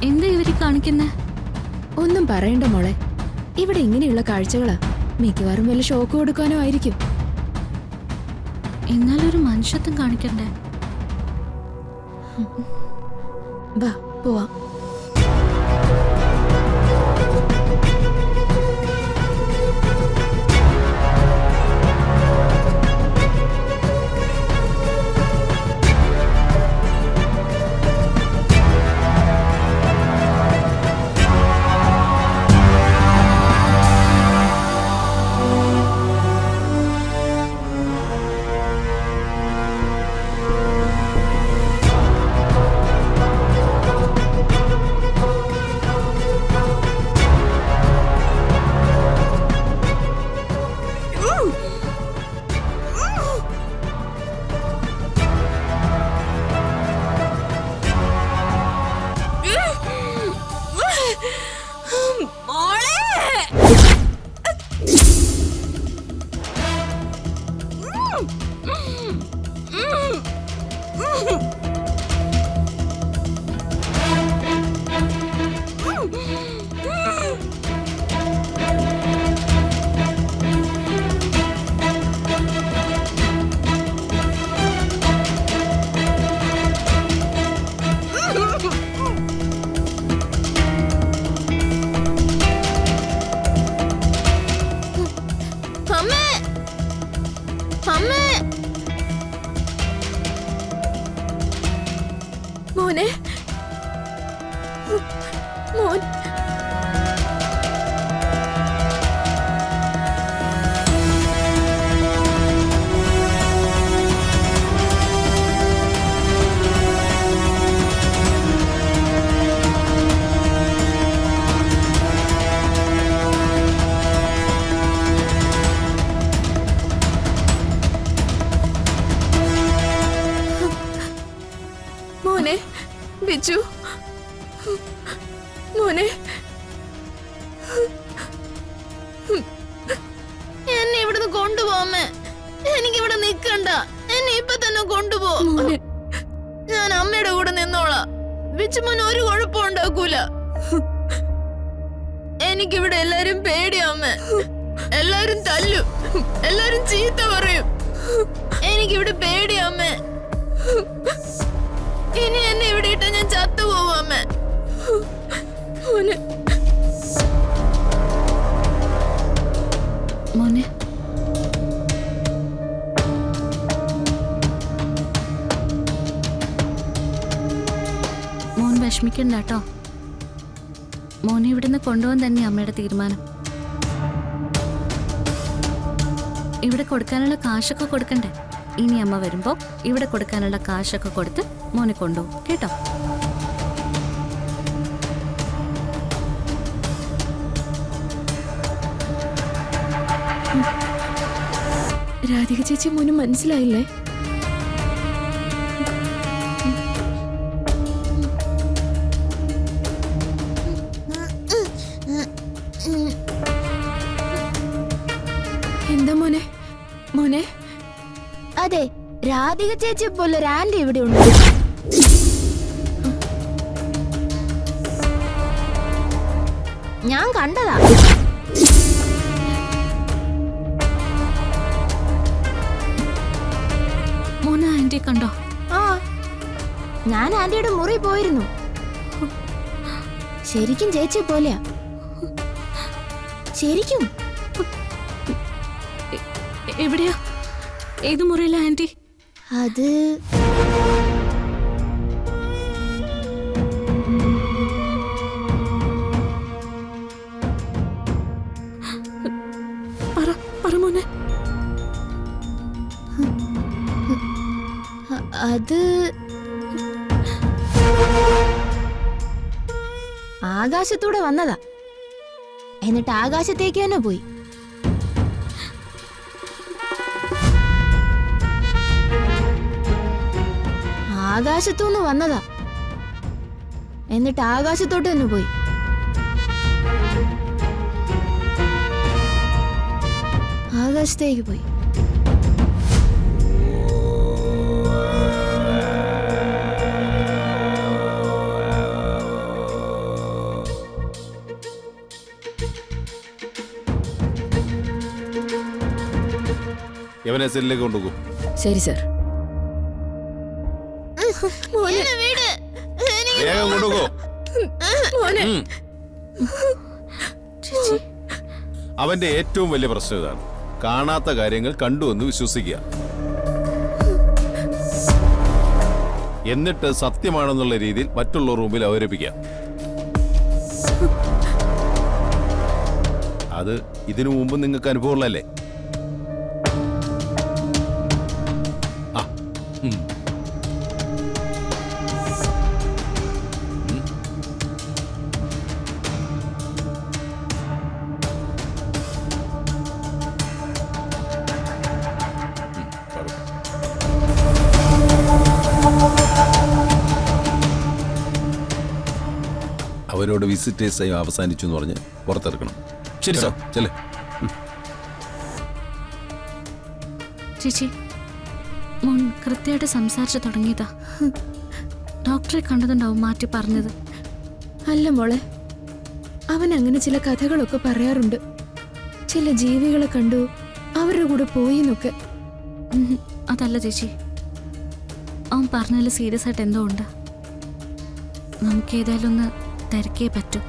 എന്താ ഇവര് കാണിക്കുന്നേ? ഒന്നും പറയണ്ട മോളെ, ഇവിടെ ഇങ്ങനെയുള്ള കാഴ്ചകളാ. മിക്കവാറും വല്ല ഷോക്ക് കൊടുക്കാനോ ആയിരിക്കും. എന്നാലൊരു മനുഷ്യത്വം കാണിക്കണ്ടേ? വാ പോവാം. മോനെ, മോൻ മോനെ ബിജു, മോനെ എന്നെ ഇവിടുന്ന് കൊണ്ടുപോമ്മേ. എനിക്കിവിടെ നിക്കണ്ട, എന്നെ ഇപ്പൊ തന്നെ കൊണ്ടുപോ. ഞാൻ അമ്മയുടെ കൂടെ നിന്നോളാം. ബിച്ചുമോൻ ഒരു കുഴപ്പം ഉണ്ടാക്കൂല. എനിക്കിവിടെ എല്ലാരും പേടിയാമ്മേ. എല്ലാരും തല്ലും, എല്ലാരും ചീത്ത പറയും. എനിക്കിവിടെ പേടിയാമ്മേ. ഇനി എന്നെ ഇവിടെ ഇട്ട ഞാൻ ചത്തുപോവാമ്മേ. മോനെ മോൻ വിഷമിക്കണ്ട കേട്ടോ. മോനെ ഇവിടുന്ന് കൊണ്ടുപോകാൻ തന്നെ അമ്മയുടെ തീരുമാനം. ഇവിടെ കൊടുക്കാനുള്ള കാശൊക്കെ കൊടുക്കണ്ടേ? ഇനി അമ്മ വരുമ്പോ ഇവിടെ കൊടുക്കാനുള്ള കാശൊക്കെ കൊടുത്ത് മോനെ കൊണ്ടുപോകും കേട്ടോ. രാധിക ചേച്ചി മോന് മനസ്സിലായില്ലേ? എന്താ മോനെ? മോനെ അതെ, രാധിക ചേച്ചി പോലെ ഒരു ആന്റി ഇവിടെ ഉണ്ട്. ഞാൻ കണ്ടതാ. മോനെ ആന്റി കണ്ടോ? ആ, ഞാൻ ആന്റിയുടെ മുറി പോയിരുന്നു. ശരിക്കും ചേച്ചി പോലെയാ, ശരിക്കും. എവിടെയാ? ഏത് മുറിയിലാ ആന്റി? അത് പറ മോനെ. അത് ആകാശത്തൂടെ വന്നതാ, എന്നിട്ട് ആകാശത്തേക്ക് തന്നെ പോയി. ആകാശത്തൂന്ന് വന്നതാ, എന്നിട്ട് ആകാശത്തോട്ട് തന്നെ പോയി. ആകാശത്തേക്ക് പോയി. ഇവനെ സെല്ലിലേക്ക് കൊണ്ടുപോകും. ശരി സർ. വേഗം കൊണ്ടുപോകും. അവന്റെ ഏറ്റവും വലിയ പ്രശ്നം ഇതാണ്, കാണാത്ത കാര്യങ്ങൾ കണ്ടു എന്ന് വിശ്വസിക്കുക, എന്നിട്ട് സത്യമാണെന്നുള്ള രീതിയിൽ മറ്റുള്ളവർ മുമ്പിൽ അവതരിപ്പിക്കുക. അത് ഇതിനു മുമ്പ് നിങ്ങൾക്ക് അനുഭവമുള്ളല്ലേ? അവരോട് വിസിറ്റേഴ്സ് ടൈം അവസാനിച്ചു എന്ന് പറഞ്ഞ് പുറത്തിറക്കണം. ശരി സാർ. ചെല്ലേ. ചേച്ചി, മോൻ കൃത്യമായിട്ട് സംസാരിച്ചു തുടങ്ങിയതാ. ഡോക്ടറെ കണ്ടതുണ്ടാവും മാറ്റി പറഞ്ഞത്. അല്ല മോളെ, അവൻ അങ്ങനെ ചില കഥകളൊക്കെ പറയാറുണ്ട്. ചില ജീവികളെ കണ്ടു, അവരുടെ കൂടെ പോയി എന്നൊക്കെ. അതല്ല ചേച്ചി, അവൻ പറഞ്ഞതിൽ സീരിയസ് ആയിട്ട് എന്തോ ഉണ്ട്. നമുക്ക് ഏതായാലും ഒന്ന് തിരക്കേ പറ്റൂ.